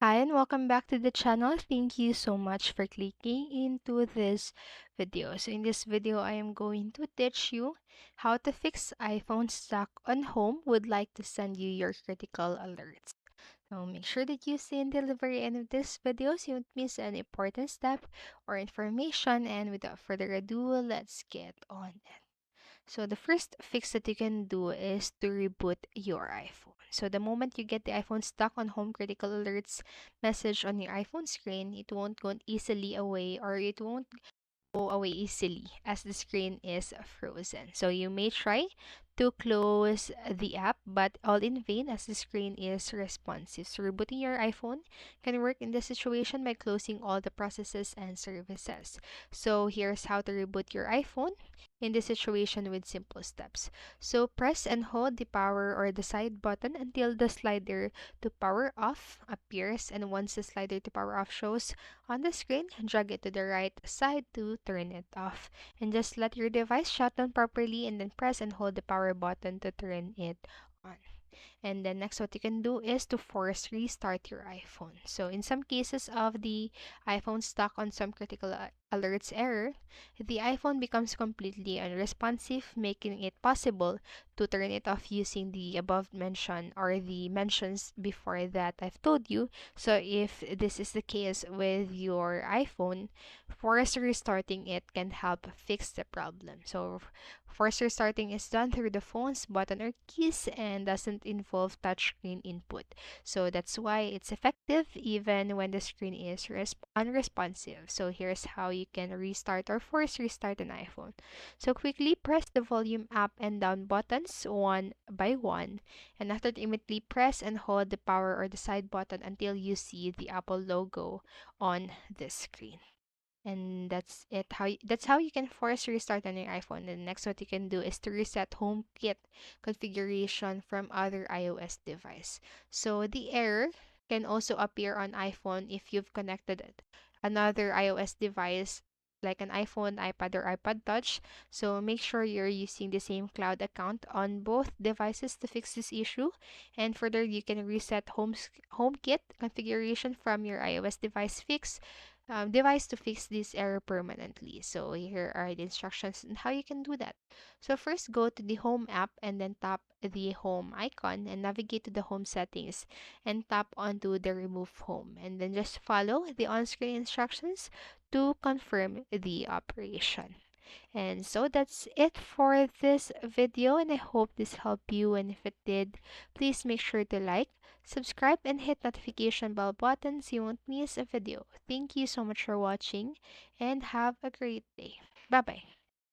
Hi and welcome back to the channel. Thank you so much for clicking into this video. So in this video, I am going to teach you how to fix iPhone stuck on home would like to send you your critical alerts. So make sure that you see and deliver end of this video so you won't miss an important step or information. And without further ado, let's get on it. So the first fix that you can do is to reboot your iPhone. So the moment you get the iPhone stuck on home critical alerts message on your iPhone screen, it won't go easily away or it won't go away easily as the screen is frozen. So you may try to close the app, but all in vain as the screen is responsive. So rebooting your iPhone can work in this situation by closing all the processes and services. So here's how to reboot your iPhone in this situation with simple steps. So press and hold the power or the side button until the slider to power off appears, and once the slider to power off shows on the screen, drag it to the right side to turn it off. And just let your device shut down properly and then press and hold the power button to turn it on. And then next, what you can do is to force restart your iPhone. So in some cases of the iPhone stuck on some critical alerts error, the iPhone becomes completely unresponsive, making it possible to turn it off using the above mention or the mentions before that I've told you. So if this is the case with your iPhone, force restarting it can help fix the problem. So force restarting is done through the phone's button or keys and doesn't involve touchscreen input. So that's why it's effective even when the screen is unresponsive. So here's how you can restart or force restart an iPhone. So quickly press the volume up and down buttons one by one, and after that immediately press and hold the power or the side button until you see the Apple logo on the screen. And that's how you can force restart on your iPhone. And next, what you can do is to reset HomeKit configuration from other iOS device. So the error can also appear on iPhone if you've connected another iOS device like an iPhone, iPad, or iPod Touch. So make sure you're using the same cloud account on both devices to fix this issue. And further, you can reset HomeKit configuration from your iOS device to fix this error permanently. So here are the instructions on how you can do that. So first, go to the Home app and then tap the Home icon and navigate to the Home settings and tap onto the Remove Home, and then just follow the on-screen instructions to confirm the operation. And so that's it for this video, and I hope this helped you. And if it did, please make sure to like, subscribe, and hit notification bell button so you won't miss a video. Thank you so much for watching and have a great day. Bye bye.